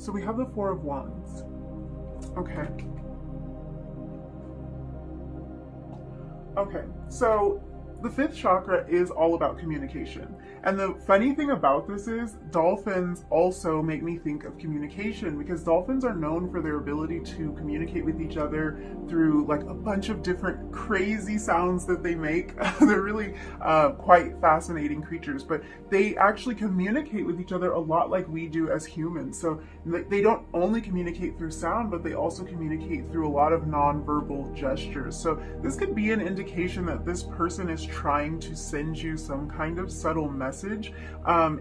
So we have the Four of Wands. Okay. Okay, so the fifth chakra is all about communication. And the funny thing about this is dolphins also make me think of communication, because dolphins are known for their ability to communicate with each other through like a bunch of different crazy sounds that they make. They're really quite fascinating creatures, but they actually communicate with each other a lot like we do as humans. So they don't only communicate through sound, but they also communicate through a lot of nonverbal gestures. So this could be an indication that this person is trying to send you some kind of subtle message.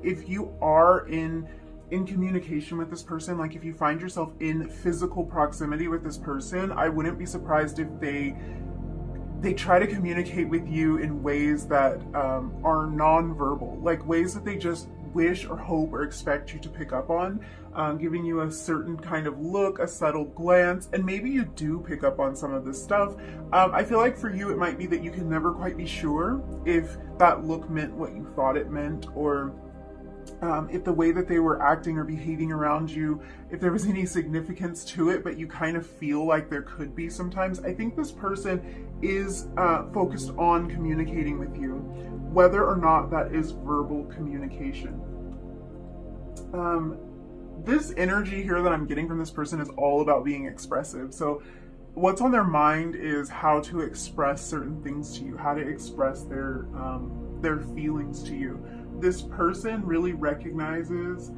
If you are in communication with this person, like if you find yourself in physical proximity with this person, I wouldn't be surprised if they try to communicate with you in ways that are non-verbal, like ways that they just wish or hope or expect you to pick up on, giving you a certain kind of look, a subtle glance, and maybe you do pick up on some of this stuff. I feel like for you it might be that you can never quite be sure if that look meant what you thought it meant, or if the way that they were acting or behaving around you, if there was any significance to it, but you kind of feel like there could be sometimes. I think this person is focused on communicating with you, whether or not that is verbal communication. This energy here that I'm getting from this person is all about being expressive. So what's on their mind is how to express certain things to you, how to express their feelings to you. This person really recognizes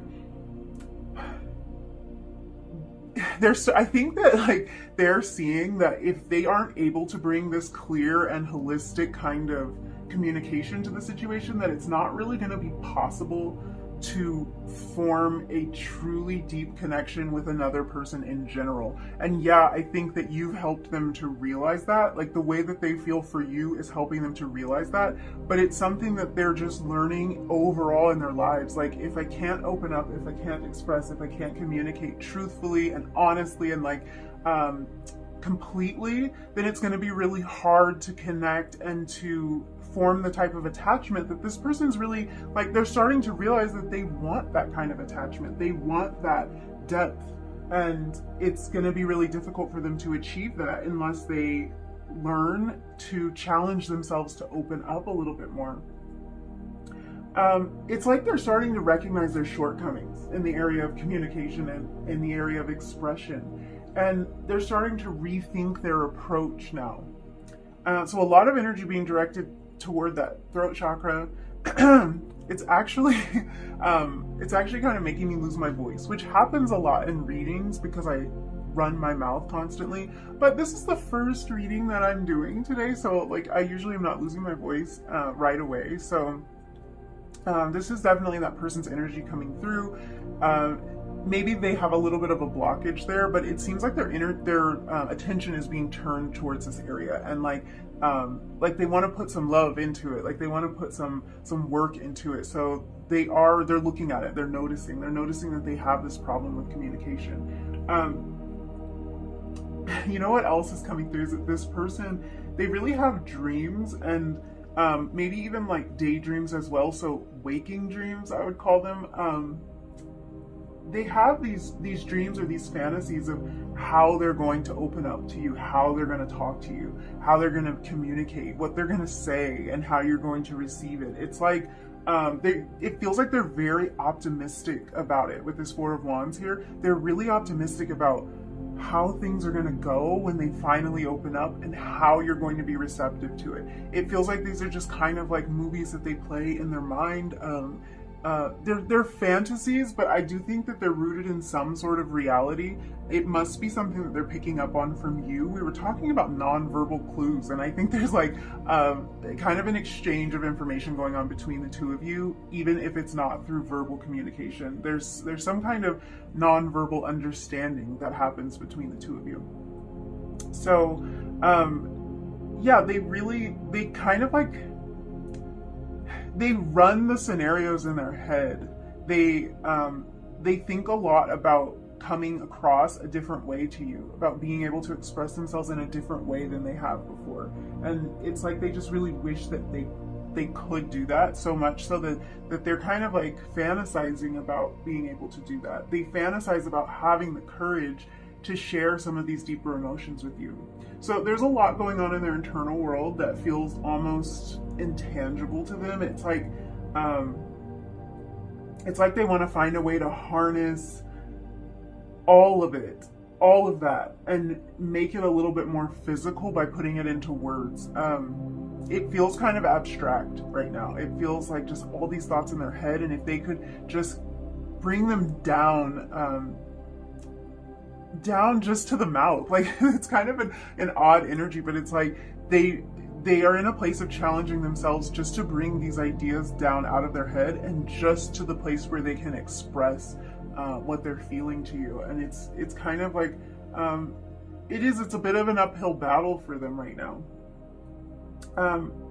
I think that like they're seeing that if they aren't able to bring this clear and holistic kind of communication to the situation, that it's not really going to be possible to form a truly deep connection with another person in general. And yeah, I think that you've helped them to realize that. Like the way that they feel for you is helping them to realize that, but it's something that they're just learning overall in their lives. Like if I can't open up, if I can't express, if I can't communicate truthfully and honestly and like completely, then it's going to be really hard to connect and to form the type of attachment that this person's really like. They're starting to realize that they want that kind of attachment. They want that depth, and it's going to be really difficult for them to achieve that unless they learn to challenge themselves to open up a little bit more. It's like they're starting to recognize their shortcomings in the area of communication and in the area of expression. And they're starting to rethink their approach now. So a lot of energy being directed toward that throat chakra. It's actually kind of making me lose my voice, which happens a lot in readings because I run my mouth constantly. But this is the first reading that I'm doing today, so like I usually am not losing my voice right away. So this is definitely that person's energy coming through. Maybe they have a little bit of a blockage there, but it seems like their attention is being turned towards this area, and like they want to put some love into it, like they want to put some work into it. So they're looking at it, they're noticing that they have this problem with communication. You know what else is coming through is that this person, they really have dreams, and maybe even like daydreams as well. So waking dreams, I would call them. They have these dreams or these fantasies of how they're going to open up to you, how they're going to talk to you, how they're going to communicate, what they're going to say, and how you're going to receive it. It's like it feels like they're very optimistic about it with this Four of Wands here. They're really optimistic about how things are going to go when they finally open up and how you're going to be receptive to it. It feels like these are just kind of like movies that they play in their mind. They're fantasies, but I do think that they're rooted in some sort of reality. It must be something that they're picking up on from you. We were talking about nonverbal clues, and I think there's like kind of an exchange of information going on between the two of you, even if it's not through verbal communication. There's some kind of nonverbal understanding that happens between the two of you. So yeah, they kind of like, they run the scenarios in their head. They think a lot about coming across a different way to you, about being able to express themselves in a different way than they have before. And it's like they just really wish that they they could do that, so much so that they're kind of like fantasizing about being able to do that. They fantasize about having the courage to share some of these deeper emotions with you. So there's a lot going on in their internal world that feels almost intangible to them. It's like they want to find a way to harness all of it, all of that, and make it a little bit more physical by putting it into words. It feels kind of abstract right now. It feels like just all these thoughts in their head, and if they could just bring them down just to the mouth, like it's kind of an odd energy, but it's like they are in a place of challenging themselves just to bring these ideas down out of their head and just to the place where they can express what they're feeling to you. And it's kind of like it's a bit of an uphill battle for them right now.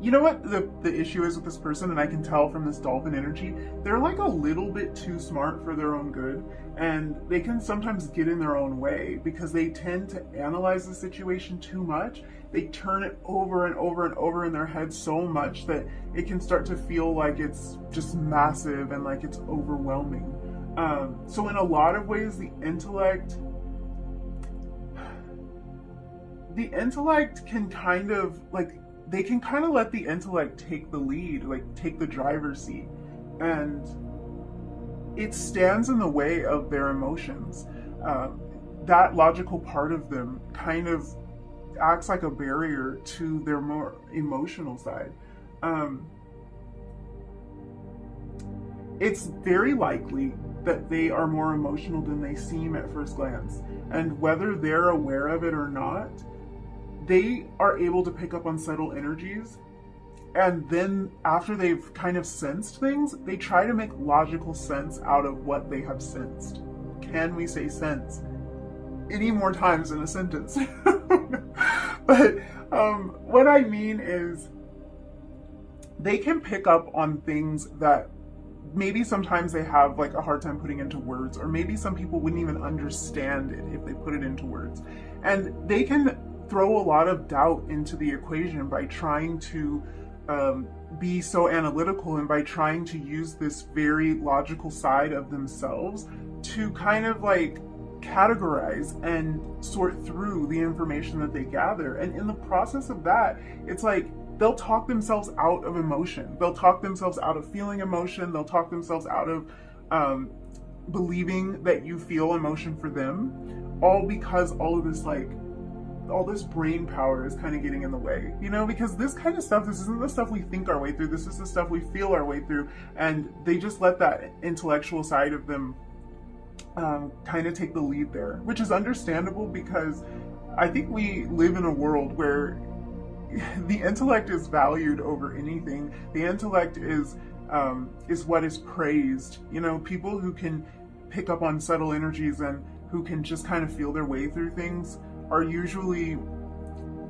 You know what the issue is with this person, and I can tell from this dolphin energy, they're like a little bit too smart for their own good, and they can sometimes get in their own way because they tend to analyze the situation too much. They turn it over and over and over in their head so much that it can start to feel like it's just massive and like it's overwhelming. So in a lot of ways, the intellect can kind of like, they can kind of let the intellect take the lead, like take the driver's seat, and it stands in the way of their emotions. That logical part of them kind of acts like a barrier to their more emotional side. It's very likely that they are more emotional than they seem at first glance, and whether they're aware of it or not, they are able to pick up on subtle energies, and then after they've kind of sensed things, they try to make logical sense out of what they have sensed. Can we say sense any more times in a sentence? But what I mean is, they can pick up on things that maybe sometimes they have like a hard time putting into words, or maybe some people wouldn't even understand it if they put it into words. And they can throw a lot of doubt into the equation by trying to be so analytical, and by trying to use this very logical side of themselves to kind of like categorize and sort through the information that they gather. And in the process of that, it's like they'll talk themselves out of emotion. They'll talk themselves out of feeling emotion. They'll talk themselves out of believing that you feel emotion for them, all because all this brain power is kind of getting in the way, you know, because this kind of stuff, this isn't the stuff we think our way through, this is the stuff we feel our way through, and they just let that intellectual side of them kind of take the lead there, which is understandable, because I think we live in a world where the intellect is valued over anything. The intellect is what is praised. You know, people who can pick up on subtle energies and who can just kind of feel their way through things are usually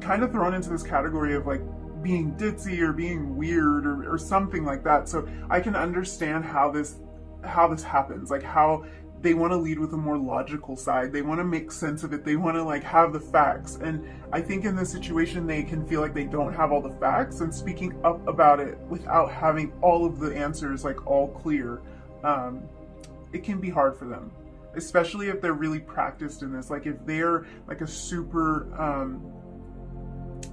kind of thrown into this category of like being ditzy or being weird or something like that. So I can understand how this happens, like how they want to lead with a more logical side. They want to make sense of it. They want to like have the facts. And I think in this situation, they can feel like they don't have all the facts, and speaking up about it without having all of the answers like all clear, it can be hard for them, especially if they're really practiced in this. Like if they're like a super,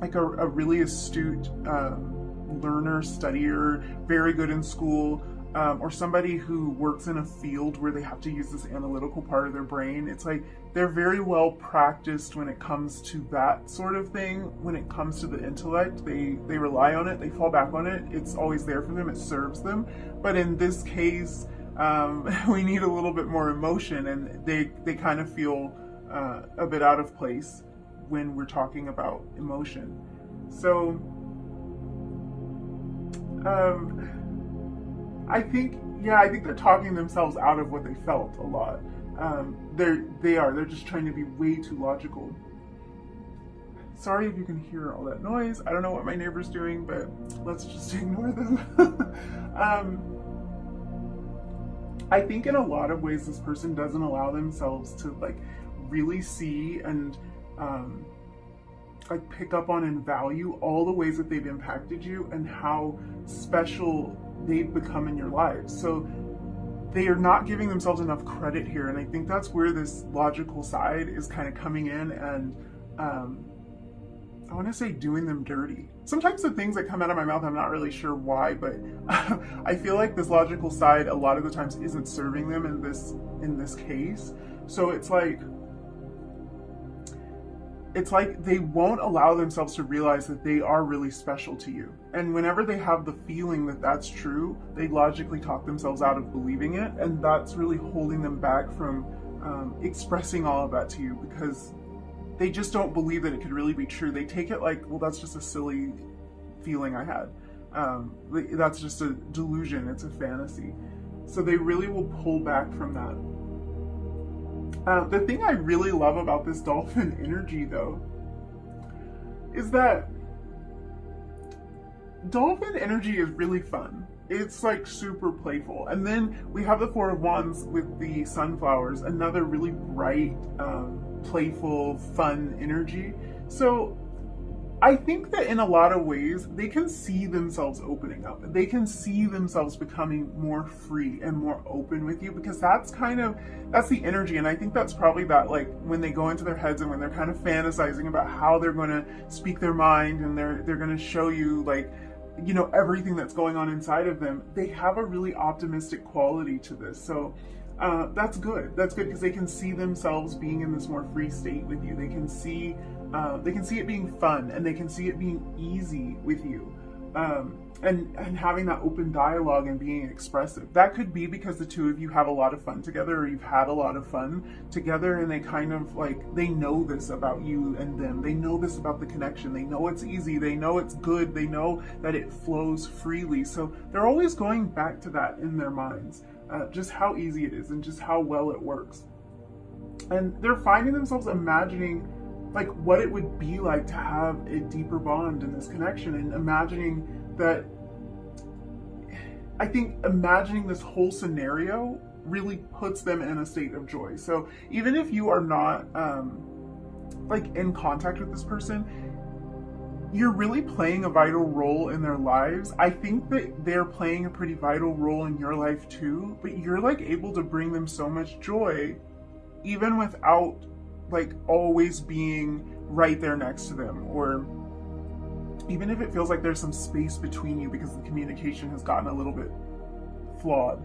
like a really astute learner, studier, very good in school, or somebody who works in a field where they have to use this analytical part of their brain. It's like they're very well practiced when it comes to that sort of thing. When it comes to the intellect, they rely on it, they fall back on it. It's always there for them, it serves them. But in this case, we need a little bit more emotion, and they kind of feel a bit out of place when we're talking about emotion. So I think they're talking themselves out of what they felt a lot. They're just trying to be way too logical. Sorry if you can hear all that noise. I don't know what my neighbor's doing, but let's just ignore them. I think in a lot of ways this person doesn't allow themselves to like really see and like pick up on and value all the ways that they've impacted you and how special they've become in your lives. So they are not giving themselves enough credit here, and I think that's where this logical side is kind of coming in and I want to say doing them dirty. Sometimes the things that come out of my mouth, I'm not really sure why, but I feel like this logical side a lot of the times isn't serving them in this case. So it's like they won't allow themselves to realize that they are really special to you. And whenever they have the feeling that that's true, they logically talk themselves out of believing it, and that's really holding them back from expressing all of that to you, because they just don't believe that it could really be true. They take it like, well, that's just a silly feeling I had. That's just a delusion. It's a fantasy. So they really will pull back from that. The thing I really love about this dolphin energy, though, is that dolphin energy is really fun. It's like super playful. And then we have the Four of Wands with the sunflowers, another really bright, playful, fun energy. So I think that in a lot of ways they can see themselves opening up. They can see themselves becoming more free and more open with you, because that's the energy. And I think that's probably that, like, when they go into their heads and when they're kind of fantasizing about how they're going to speak their mind and they're going to show you, like, you know, everything that's going on inside of them, they have a really optimistic quality to this. So that's good. That's good, because they can see themselves being in this more free state with you. They can see it being fun, and they can see it being easy with you, and having that open dialogue and being expressive. That could be because the two of you have a lot of fun together, or you've had a lot of fun together, and they kind of like, they know this about you and them. They know this about the connection. They know it's easy. They know it's good. They know that it flows freely. So they're always going back to that in their minds. Just how easy it is and just how well it works. And they're finding themselves imagining like what it would be like to have a deeper bond in this connection, and imagining that, I think imagining this whole scenario really puts them in a state of joy. So even if you are not like in contact with this person, you're really playing a vital role in their lives. I think that they're playing a pretty vital role in your life too, but you're like able to bring them so much joy even without like always being right there next to them, or even if it feels like there's some space between you because the communication has gotten a little bit flawed.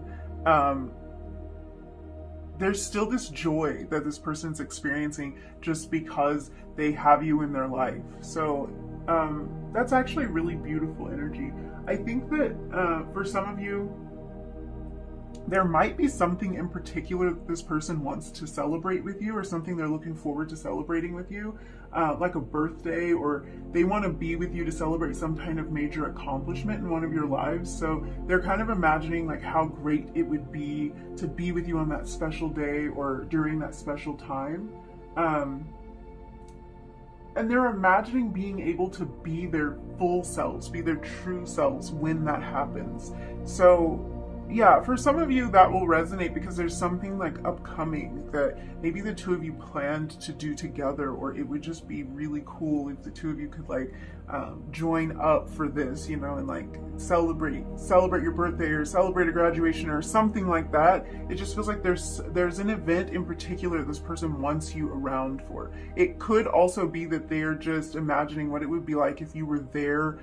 There's still this joy that this person's experiencing just because they have you in their life. So that's actually really beautiful energy. I think that for some of you, there might be something in particular that this person wants to celebrate with you, or something they're looking forward to celebrating with you, like a birthday, or they want to be with you to celebrate some kind of major accomplishment in one of your lives. So they're kind of imagining like how great it would be to be with you on that special day or during that special time. And they're imagining being able to be their full selves, be their true selves when that happens. So yeah, for some of you that will resonate, because there's something like upcoming that maybe the two of you planned to do together, or it would just be really cool if the two of you could like join up for this, you know, and like celebrate your birthday or celebrate a graduation or something like that. It just feels like there's an event in particular this person wants you around for. It could also be that they're just imagining what it would be like if you were there,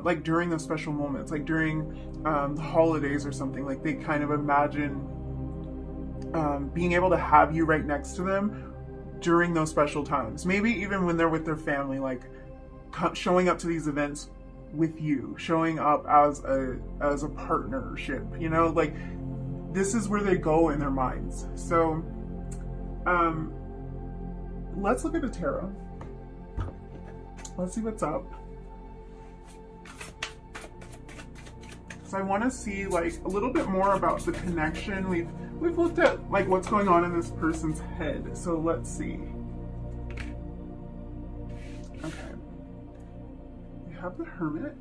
like during those special moments, like during the holidays or something. Like they kind of imagine being able to have you right next to them during those special times. Maybe even when they're with their family, like showing up to these events with you, showing up as a partnership, you know, like this is where they go in their minds. So let's look at the tarot. Let's see what's up. So I want to see like a little bit more about the connection. We've looked at like what's going on in this person's head. So let's see. Okay. We have the Hermit,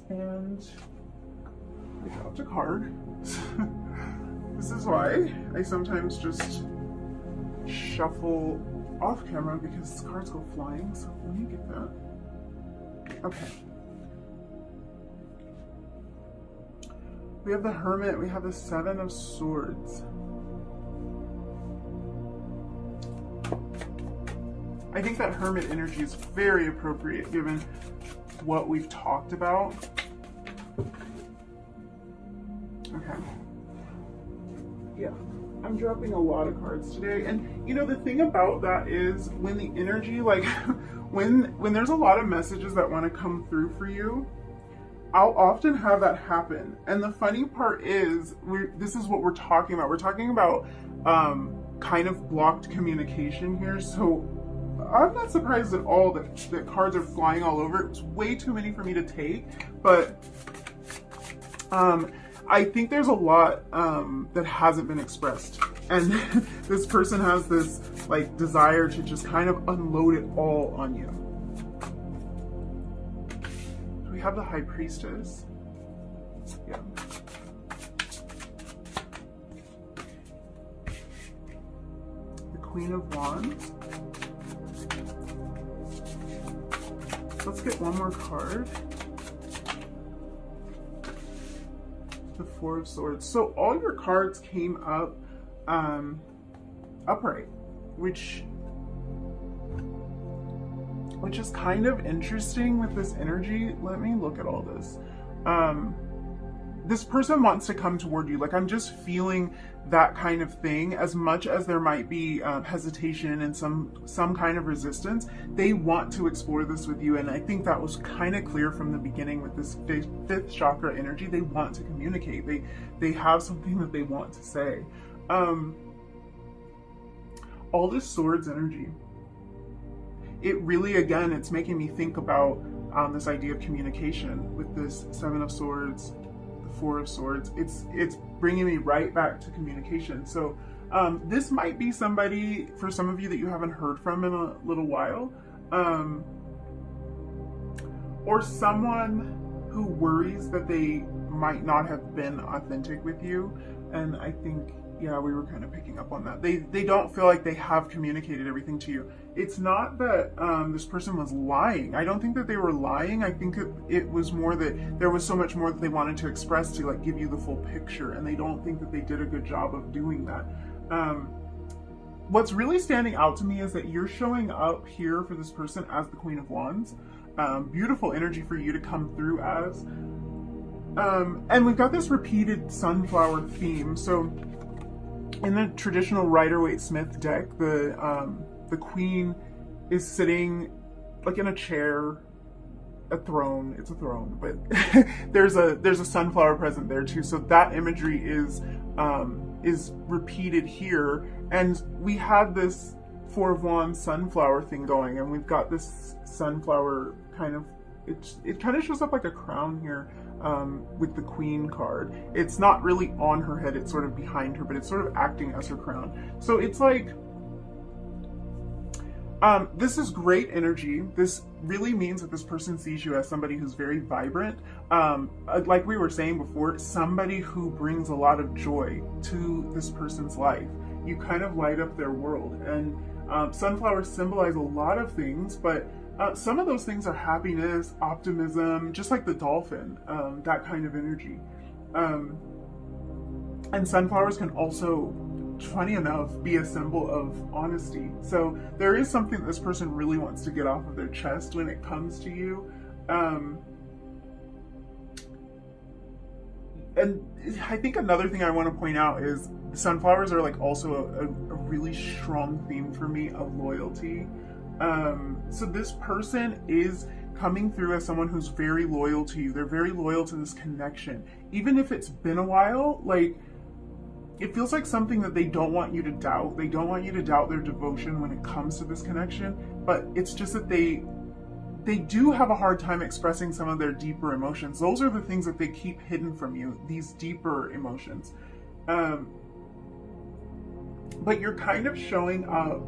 and I dropped a card. This is why I sometimes just shuffle off camera because cards go flying, so let me get that. Okay. We have the Hermit, we have the Seven of Swords. I think that Hermit energy is very appropriate given what we've talked about. Okay. Yeah, I'm dropping a lot of cards today. And you know, the thing about that is when the energy, like when there's a lot of messages that want to come through for you, I'll often have that happen. And the funny part is, this is what we're talking about. We're talking about kind of blocked communication here. So I'm not surprised at all that cards are flying all over. It's way too many for me to take, but I think there's a lot that hasn't been expressed, and this person has this like desire to just kind of unload it all on you. We have the High Priestess. Yeah. The Queen of Wands. Let's get one more card. The Four of Swords. So all your cards came up upright, which is kind of interesting with this energy. Let me look at all this. This person wants to come toward you. Like, I'm just feeling that kind of thing. As much as there might be hesitation and some kind of resistance, they want to explore this with you. And I think that was kind of clear from the beginning with this fifth chakra energy. They want to communicate. They have something that they want to say. All this Swords energy, it really, again, it's making me think about this idea of communication with this Seven of Swords, the Four of Swords. It's bringing me right back to communication. So this might be somebody, for some of you, that you haven't heard from in a little while, or someone who worries that they might not have been authentic with you. And I think, yeah, we were kind of picking up on that. They don't feel like they have communicated everything to you. It's not that this person was lying. I don't think that they were lying. I think it was more that there was so much more that they wanted to express to like give you the full picture, and they don't think that they did a good job of doing that. What's really standing out to me is that you're showing up here for this person as the Queen of Wands. Beautiful energy for you to come through as. And we've got this repeated sunflower theme. So in the traditional Rider-Waite-Smith deck, the queen is sitting like in a chair, a throne. It's a throne, but there's a sunflower present there too. So that imagery is repeated here, and we had this Four of Wands sunflower thing going, and we've got this sunflower kind of. It kind of shows up like a crown here. With the Queen card. It's not really on her head, it's sort of behind her, but it's sort of acting as her crown. So it's like, this is great energy. This really means that this person sees you as somebody who's very vibrant. Like we were saying before, somebody who brings a lot of joy to this person's life. You kind of light up their world. And sunflowers symbolize a lot of things, but some of those things are happiness, optimism, just like the dolphin, that kind of energy. And sunflowers can also, funny enough, be a symbol of honesty. So there is something that this person really wants to get off of their chest when it comes to you. And I think another thing I want to point out is sunflowers are like also a really strong theme for me of loyalty. So this person is coming through as someone who's very loyal to you. They're very loyal to this connection. Even if it's been a while, like, it feels like something that they don't want you to doubt. They don't want you to doubt their devotion when it comes to this connection, but it's just that they do have a hard time expressing some of their deeper emotions. Those are the things that they keep hidden from you, these deeper emotions. But you're kind of showing up.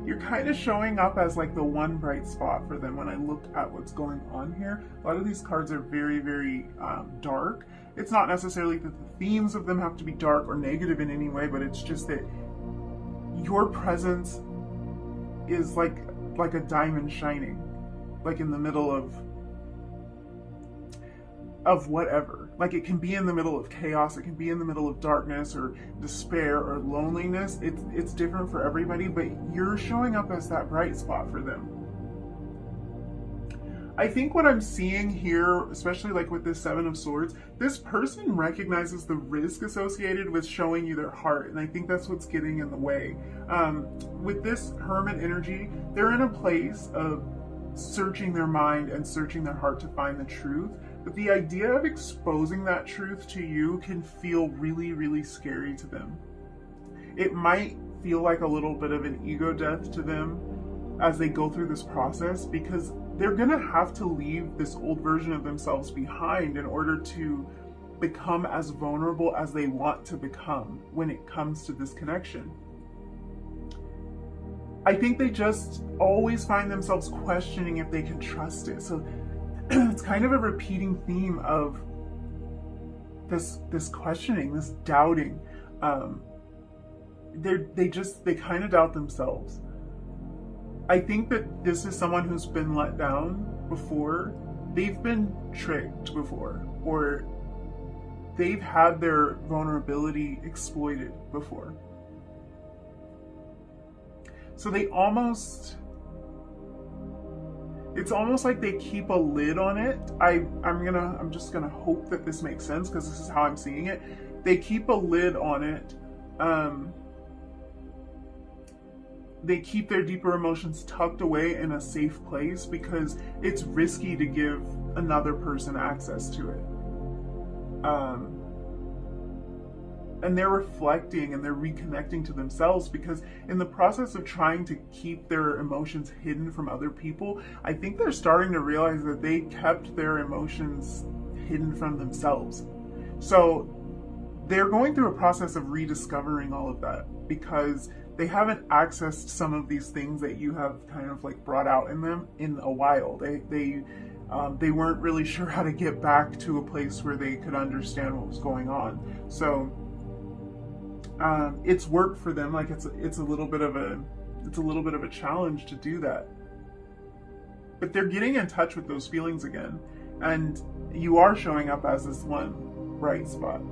You're kind of showing up as like the one bright spot for them when I look at what's going on here. A lot of these cards are very, very dark. It's not necessarily that the themes of them have to be dark or negative in any way, but it's just that your presence is like a diamond shining, like in the middle of whatever. Like, it can be in the middle of chaos, it can be in the middle of darkness or despair or loneliness. It's different for everybody, but you're showing up as that bright spot for them. I think what I'm seeing here, especially like with this Seven of Swords, this person recognizes the risk associated with showing you their heart, and I think that's what's getting in the way. With this Hermit energy, they're in a place of searching their mind and searching their heart to find the truth, but the idea of exposing that truth to you can feel really, really scary to them. It might feel like a little bit of an ego death to them as they go through this process, because they're gonna have to leave this old version of themselves behind in order to become as vulnerable as they want to become when it comes to this connection. I think they just always find themselves questioning if they can trust it. So it's kind of a repeating theme of this questioning, this doubting. They kind of doubt themselves. I think that this is someone who's been let down before. They've been tricked before, or they've had their vulnerability exploited before. So it's almost like they keep a lid on it. I'm just gonna hope that this makes sense, because this is how I'm seeing it. They keep a lid on it. They keep their deeper emotions tucked away in a safe place because it's risky to give another person access to it. And they're reflecting and they're reconnecting to themselves, because in the process of trying to keep their emotions hidden from other people, I think they're starting to realize that they kept their emotions hidden from themselves. So they're going through a process of rediscovering all of that, because they haven't accessed some of these things that you have kind of like brought out in them in a while. They weren't really sure how to get back to a place where they could understand what was going on. So it's work for them. Like it's a little bit of a challenge to do that. But they're getting in touch with those feelings again, and you are showing up as this one bright spot.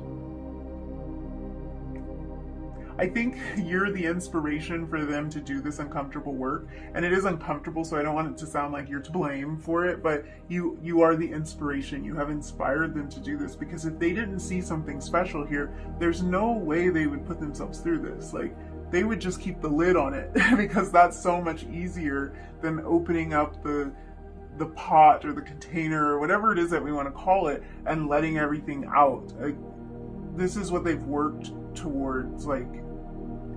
I think you're the inspiration for them to do this uncomfortable work, and it is uncomfortable, so I don't want it to sound like you're to blame for it, but you are the inspiration. You have inspired them to do this, because if they didn't see something special here, there's no way they would put themselves through this. Like, they would just keep the lid on it because that's so much easier than opening up the pot or the container or whatever it is that we want to call it and letting everything out. Like, this is what they've worked towards. Like,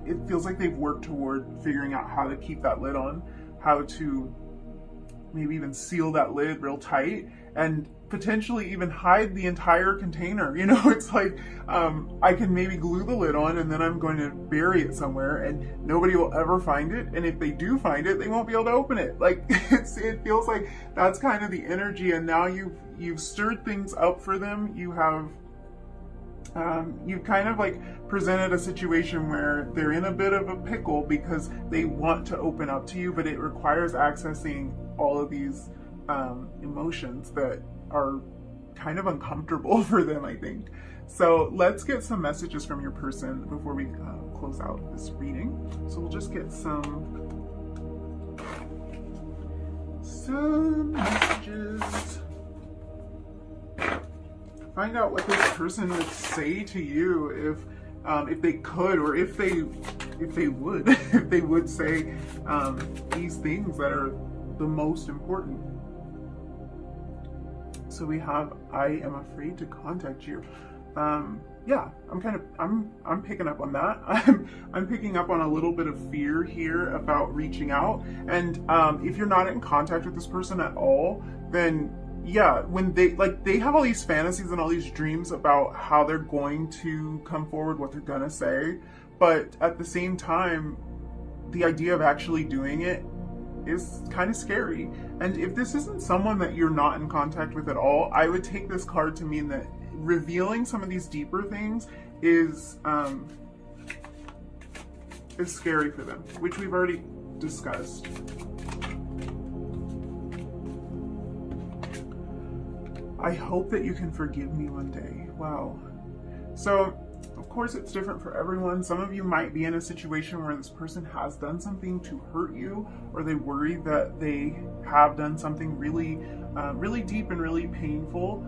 it feels like they've worked toward figuring out how to keep that lid on, how to maybe even seal that lid real tight, and potentially even hide the entire container. You know, it's like, I can maybe glue the lid on and then I'm going to bury it somewhere and nobody will ever find it. And if they do find it, they won't be able to open it. Like, it feels like that's kind of the energy. And now you've stirred things up for them. You have, you've kind of like presented a situation where they're in a bit of a pickle because they want to open up to you, but it requires accessing all of these emotions that are kind of uncomfortable for them, I think. So let's get some messages from your person before we close out this reading. So we'll just get some messages. Find out what this person would say to you if they could, or if they would, if they would say these things that are the most important. So we have, I am afraid to contact you. Yeah, I'm picking up on that. I'm picking up on a little bit of fear here about reaching out. And if you're not in contact with this person at all, then yeah, when they have all these fantasies and all these dreams about how they're going to come forward, what they're gonna say, but at the same time, the idea of actually doing it is kind of scary. And if this isn't someone that you're not in contact with at all, I would take this card to mean that revealing some of these deeper things is scary for them, which we've already discussed. I hope that you can forgive me one day. Wow. So, of course, it's different for everyone. Some of you might be in a situation where this person has done something to hurt you, or they worry that they have done something really, really deep and really painful.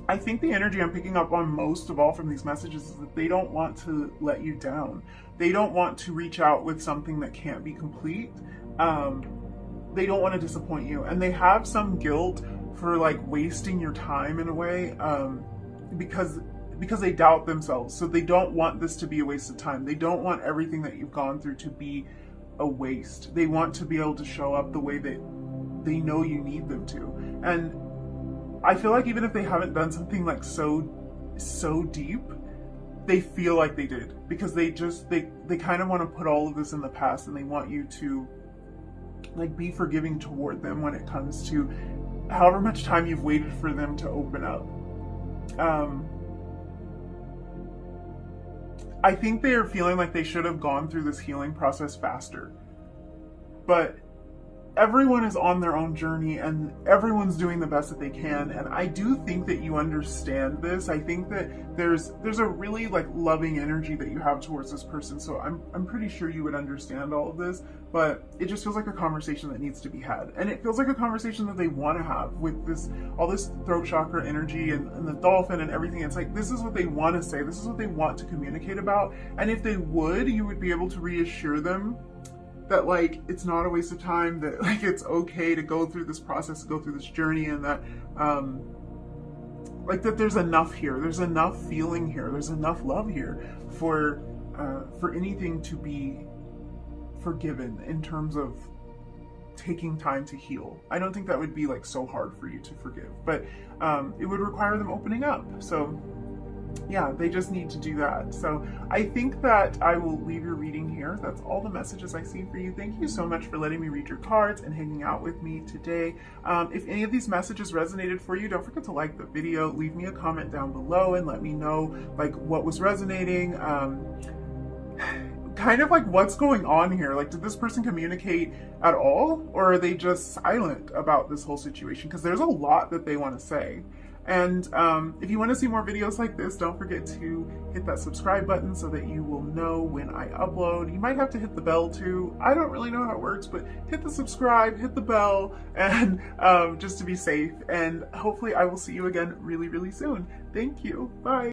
I think the energy I'm picking up on most of all from these messages is that they don't want to let you down. They don't want to reach out with something that can't be complete. They don't want to disappoint you, and they have some guilt for like wasting your time in a way, because they doubt themselves. So they don't want this to be a waste of time. They don't want everything that you've gone through to be a waste. They want to be able to show up the way that they know you need them to. And I feel like even if they haven't done something like so deep, they feel like they did, because they kind of want to put all of this in the past, and they want you to like be forgiving toward them when it comes to however much time you've waited for them to open up. I think they are feeling like they should have gone through this healing process faster, but everyone is on their own journey and everyone's doing the best that they can. And I do think that you understand this. I think that there's a really like loving energy that you have towards this person. So I'm pretty sure you would understand all of this, but it just feels like a conversation that needs to be had. And it feels like a conversation that they want to have with this, all this throat chakra energy and the dolphin and everything. It's like, this is what they want to say. This is what they want to communicate about. And if they would, you would be able to reassure them that like it's not a waste of time, that like it's okay to go through this process, to go through this journey, and that like that there's enough here, there's enough feeling here, there's enough love here for anything to be forgiven in terms of taking time to heal. I don't think that would be like so hard for you to forgive, but it would require them opening up. So yeah, they just need to do that. So I think that I will leave your reading here. That's all the messages I see for you. Thank you so much for letting me read your cards and hanging out with me today. If any of these messages resonated for you, don't forget to like the video, leave me a comment down below and let me know like what was resonating. Kind of like what's going on here. Like, did this person communicate at all, or are they just silent about this whole situation? Because there's a lot that they want to say. And if you want to see more videos like this, don't forget to hit that subscribe button so that you will know when I upload. You might have to hit the bell too. I don't really know how it works, but hit the subscribe, hit the bell, and just to be safe. And hopefully I will see you again really, really soon. Thank you. Bye.